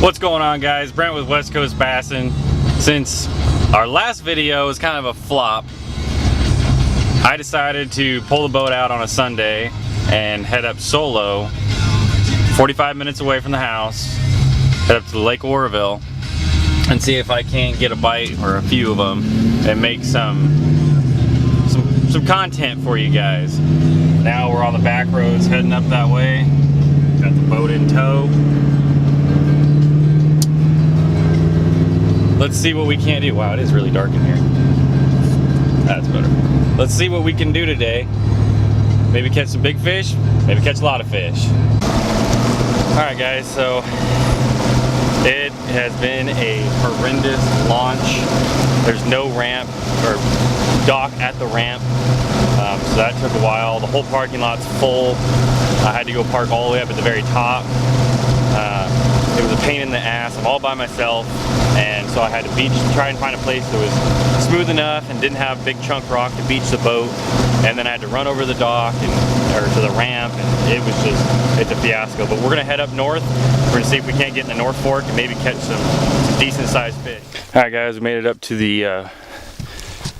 What's going on, guys? Brent with West Coast Bassin'. Since our last video was kind of a flop, I decided to pull the boat out on a Sunday and head up solo 45 minutes away from the house, head up to Lake Oroville and see if I can't get a bite or a few of them and make some content for you guys. Now we're on the back roads heading up that way. Got the boat in tow. Let's see what we can do. Wow, it is really dark in here. That's better. Let's see what we can do today. Maybe catch some big fish, maybe catch a lot of fish. Alright guys, so it has been a horrendous launch. There's no ramp or dock at the ramp, so that took a while. The whole parking lot's full. I had to go park all the way up at the very top. It was a pain in the ass. I'm all by myself, and so I had to try and find a place that was smooth enough and didn't have big chunk rock to beach the boat. And then I had to run over the dock or to the ramp, and it was it's a fiasco. But we're gonna head up north. We're gonna see if we can't get in the North Fork and maybe catch some decent sized fish. All right guys, we made it up to the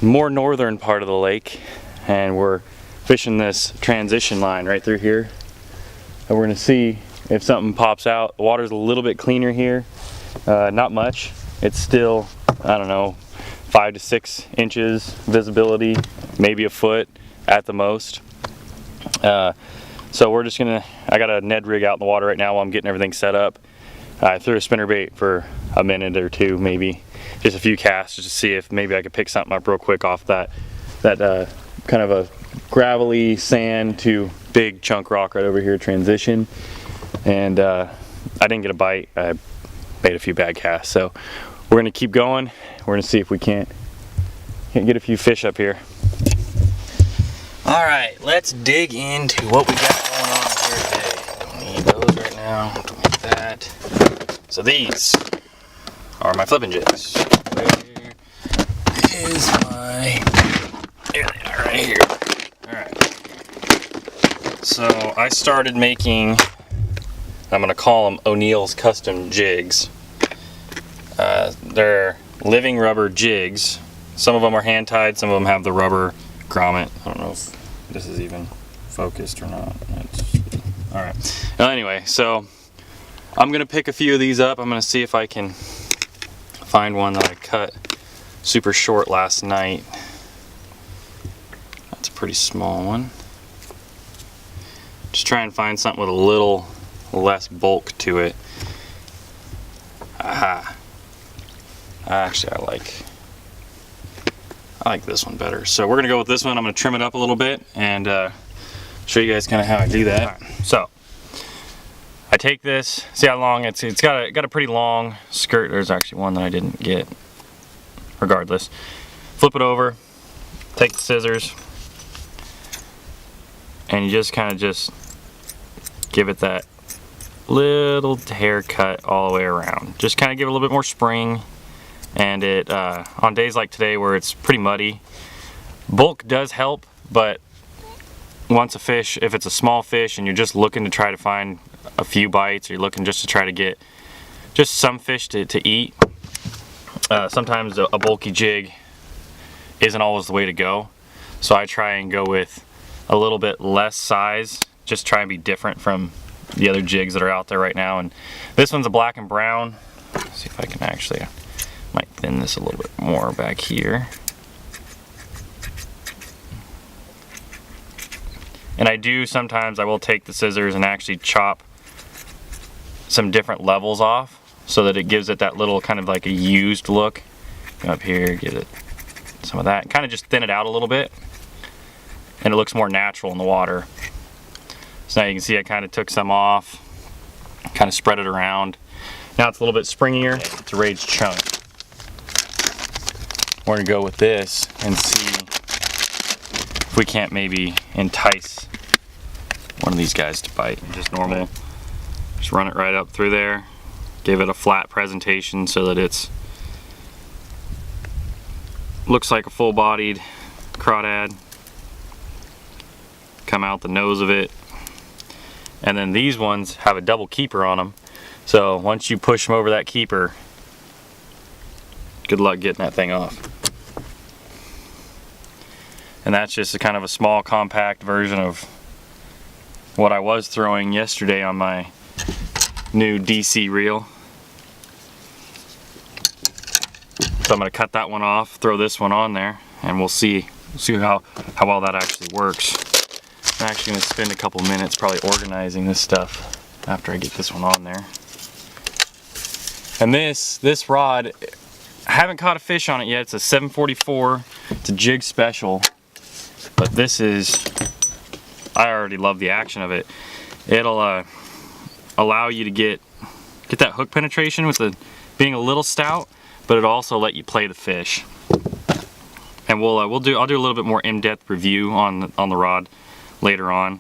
more northern part of the lake, and we're fishing this transition line right through here. And we're gonna see if something pops out. The water's a little bit cleaner here, not much. It's still, I don't know, 5 to 6 inches visibility, maybe a foot at the most. So we're just gonna, I got a Ned rig out in the water right now while I'm getting everything set up. I threw a spinnerbait for a minute or two, maybe just a few casts, just to see if maybe I could pick something up real quick off that kind of a gravelly sand to big chunk rock right over here transition. And I didn't get a bite. I made a few bad casts, so we're gonna keep going. We're gonna see if we can't get a few fish up here. All right, let's dig into what we got going on here today. Don't need those right now. Don't need that. So these are my flipping jigs. Where is my? There they are, right here. All right. So I started making, I'm gonna call them O'Neill's custom jigs. They're living rubber jigs. Some of them are hand tied, some of them have the rubber grommet. I don't know if this is even focused or not. All right. Well, anyway, so I'm gonna pick a few of these up. I'm gonna see if I can find one that I cut super short last night. That's a pretty small one. Just try and find something with a little less bulk to it. Aha. Actually, I like this one better. So we're gonna go with this one. I'm gonna trim it up a little bit and show you guys kind of how I do that. Right. So I take this, see how long it's got a pretty long skirt. There's actually one that I didn't get. Regardless, flip it over, take the scissors, and you just kind of give it that little haircut all the way around. Just kind of give it a little bit more spring. And it on days like today where it's pretty muddy, bulk does help, but once a fish, if it's a small fish and you're just looking to try to find a few bites, or you're looking just to try to get just some fish to eat, sometimes a bulky jig isn't always the way to go. So I try and go with a little bit less size, just try and be different from the other jigs that are out there right now. And this one's a black and brown. Let's see if I can actually, might thin this a little bit more back here. And I do sometimes, I will take the scissors and actually chop some different levels off so that it gives it that little kind of like a used look. Go up here, give it some of that, kind of just thin it out a little bit, and it looks more natural in the water. So now you can see I kind of took some off, kind of spread it around. Now it's a little bit springier. It's a Rage chunk. We're gonna go with this and see if we can't maybe entice one of these guys to bite. Just normal, just run it right up through there. Give it a flat presentation so that it's looks like a full-bodied crawdad. Come out the nose of it. And then these ones have a double keeper on them. So once you push them over that keeper, good luck getting that thing off. And that's just a kind of a small compact version of what I was throwing yesterday on my new DC reel. So I'm going to cut that one off, throw this one on there, and we'll see how well that actually works. I'm actually going to spend a couple minutes probably organizing this stuff after I get this one on there. And this rod, I haven't caught a fish on it yet. It's a 744. It's a jig special. But this is, I already love the action of it. It'll allow you to get that hook penetration with the being a little stout, but it'll also let you play the fish. And I'll do a little bit more in-depth review on the rod later on,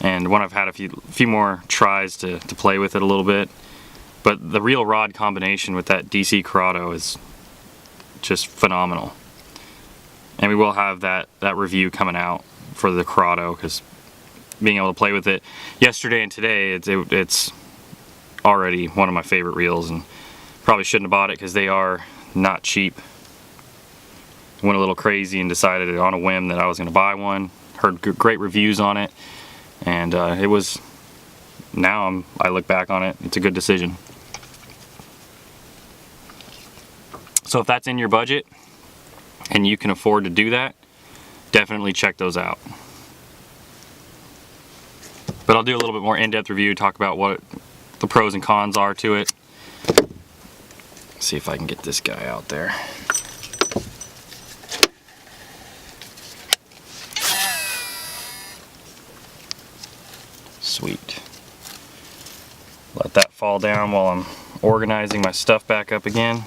and when I've had a few more tries to play with it a little bit. But the reel rod combination with that DC Corrado is just phenomenal. And we will have that review coming out for the Corrado, because being able to play with it yesterday and today, it's already one of my favorite reels, and probably shouldn't have bought it because they are not cheap. Went a little crazy and decided on a whim that I was going to buy one. Heard great reviews on it, and I look back on it, it's a good decision. So if that's in your budget and you can afford to do that, definitely check those out. But I'll do a little bit more in-depth review, talk about what the pros and cons are to it. See if I can get this guy out there. Sweet. Let that fall down while I'm organizing my stuff back up again.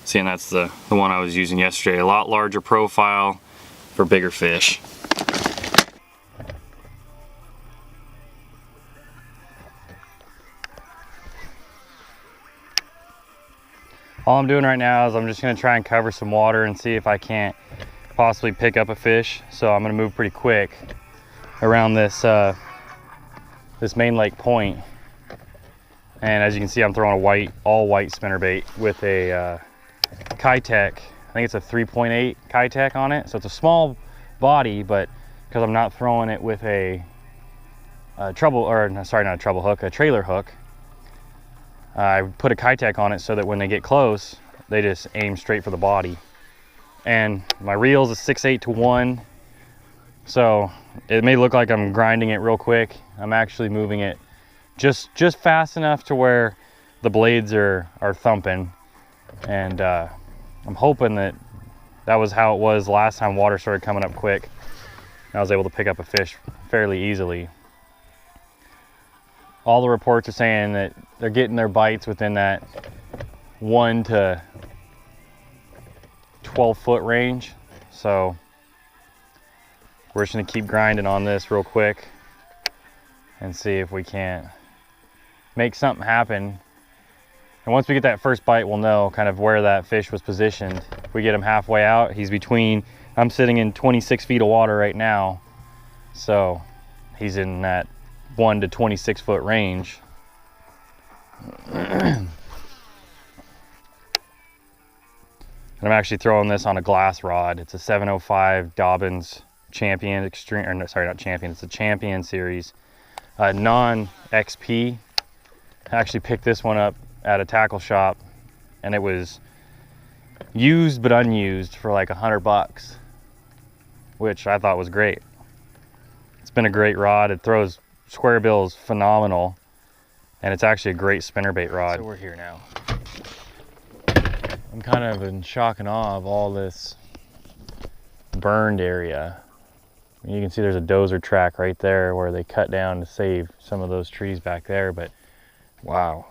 See, and that's the one I was using yesterday. A lot larger profile for bigger fish. All I'm doing right now is I'm just going to try and cover some water and see if I can't possibly pick up a fish. So I'm going to move pretty quick around this this main lake point. And as you can see, I'm throwing a all white spinnerbait with a Kitech. I think it's a 3.8 Kitech on it. So it's a small body, but because I'm not throwing it with a trailer hook, I put a Kitech on it so that when they get close, they just aim straight for the body. And my reel is a 6/8 to 1, so it may look like I'm grinding it real quick. I'm actually moving it just fast enough to where the blades are thumping. And I'm hoping that was how it was last time water started coming up quick. I was able to pick up a fish fairly easily. All the reports are saying that they're getting their bites within that 1 to 12 foot range. So we're just gonna keep grinding on this real quick and see if we can't make something happen. And once we get that first bite, we'll know kind of where that fish was positioned. If we get him halfway out, I'm sitting in 26 feet of water right now. So he's in that 1 to 26 foot range. And I'm actually throwing this on a glass rod. It's a 705 Dobbins Champion Extreme, or no, sorry, not Champion, it's a Champion series. Non-XP. I actually picked this one up at a tackle shop, and it was used but unused for like $100, which I thought was great. It's been a great rod. It throws square bills phenomenal, and it's actually a great spinnerbait rod. So we're here now. I'm kind of in shock and awe of all this burned area. You can see there's a dozer track right there where they cut down to save some of those trees back there, but wow.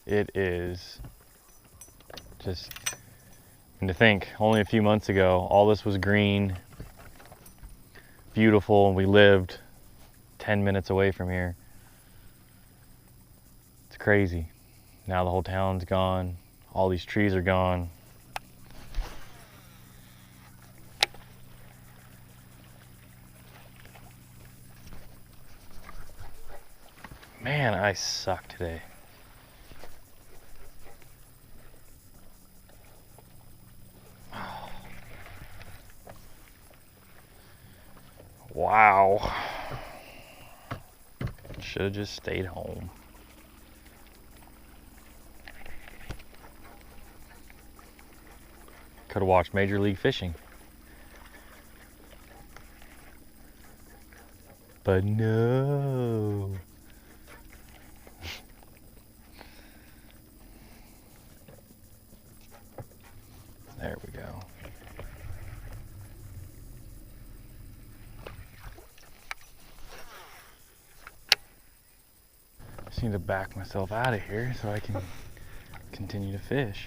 It is just, and to think only a few months ago all this was green, beautiful, and we lived 10 minutes away from here. It's crazy. Now the whole town's gone, all these trees are gone. Man, I suck today. Wow. Should have just stayed home. Could have watched Major League Fishing. But no. There we go. Just need to back myself out of here so I can continue to fish.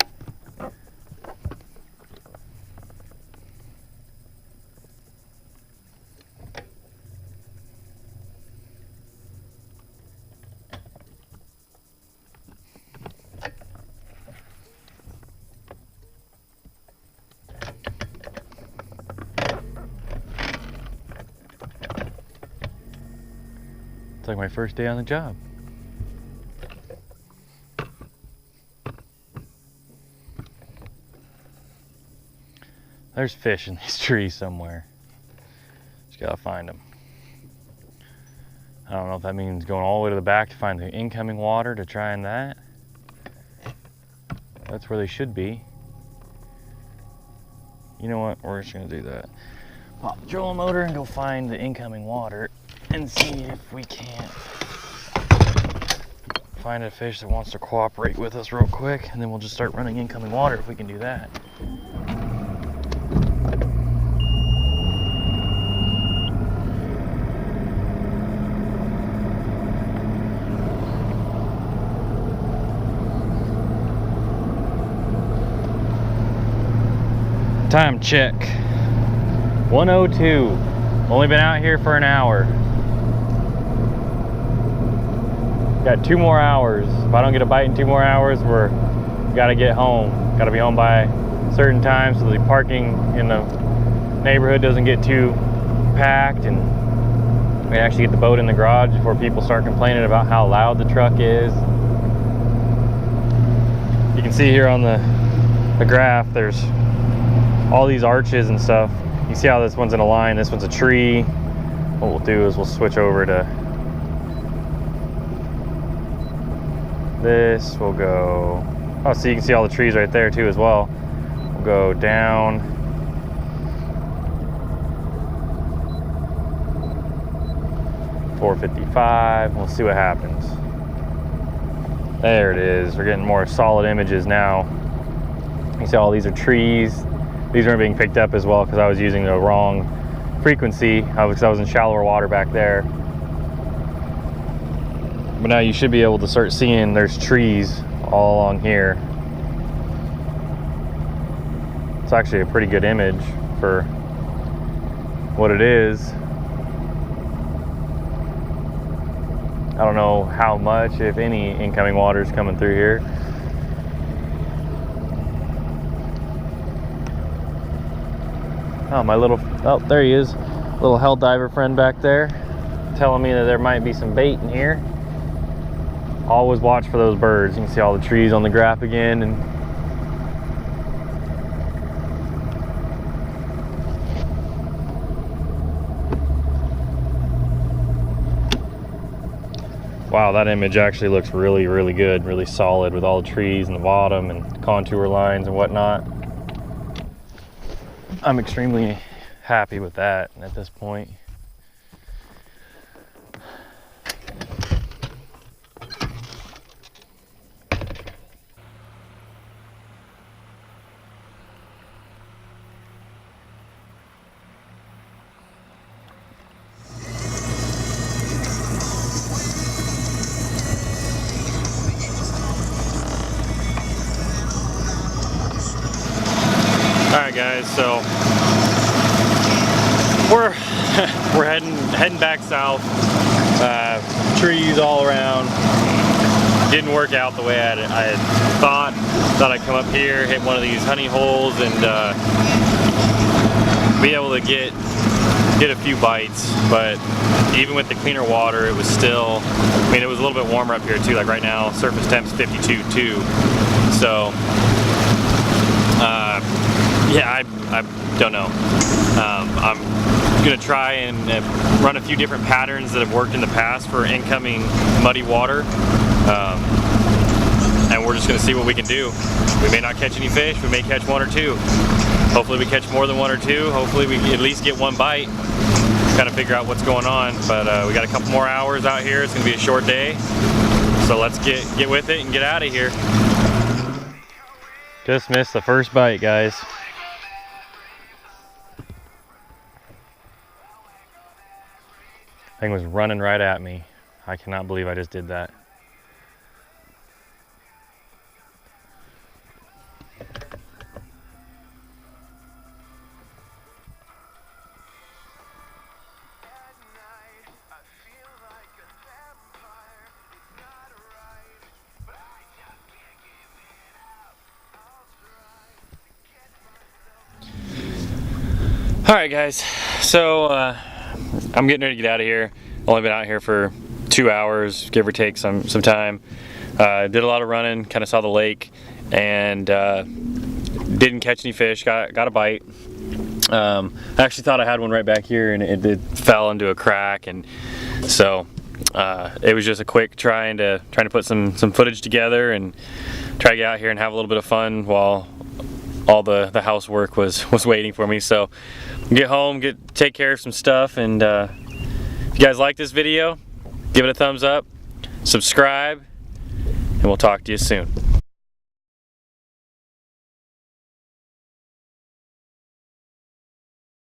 It's like my first day on the job. There's fish in these trees somewhere. Just gotta find them. I don't know if that means going all the way to the back to find the incoming water to try and that. That's where they should be. You know what? We're just gonna do that. Pop the trolling motor and go find the incoming water and see if we can't find a fish that wants to cooperate with us real quick, and then we'll just start running incoming water if we can do that. Time check. 1:02. Only been out here for an hour. Got 2 more hours. If I don't get a bite in 2 more hours, we're gotta get home. Gotta be home by a certain time so the parking in the neighborhood doesn't get too packed, and we can actually get the boat in the garage before people start complaining about how loud the truck is. You can see here on the graph, there's all these arches and stuff. You see how this one's in a line, this one's a tree. What we'll do is we'll switch over to this. We'll go, oh, so you can see all the trees right there too as well. We'll go down. .455, we'll see what happens. There it is, we're getting more solid images now. You see all these are trees. These aren't being picked up as well because I was using the wrong frequency because I was in shallower water back there. But now you should be able to start seeing there's trees all along here. It's actually a pretty good image for what it is. I don't know how much, if any, incoming water is coming through here. Oh, my little, oh, there he is. Little hell diver friend back there telling me that there might be some bait in here. Always watch for those birds. You can see all the trees on the graph again. And wow, that image actually looks really, really good, really solid with all the trees in the bottom and contour lines and whatnot. I'm extremely happy with that at this point. All right, guys, so we're heading back south. Trees all around. Didn't work out the way I had thought. Thought I'd come up here, hit one of these honey holes, and be able to get get a few bites, but even with the cleaner water, it was still, I mean, it was a little bit warmer up here too. Like right now, surface temp's 52 too. So, yeah, I don't know. I'm gonna try and run a few different patterns that have worked in the past for incoming muddy water. And we're just gonna see what we can do. We may not catch any fish, we may catch one or two. Hopefully we catch more than one or two. Hopefully we at least get one bite. Kind of figure out what's going on. But we got a couple more hours out here. It's gonna be a short day. So let's get with it and get out of here. Just missed the first bite, guys. Thing was running right at me. I cannot believe I just did that. Alright guys, so I'm getting ready to get out of here. Only been out here for 2 hours, give or take some time. Did a lot of running, kind of saw the lake, and didn't catch any fish, got a bite. I actually thought I had one right back here, and it fell into a crack, and so it was just a quick trying to put some footage together and try to get out here and have a little bit of fun while all the housework was waiting for me. So get home, take care of some stuff, and if you guys like this video, give it a thumbs up, subscribe, and we'll talk to you soon.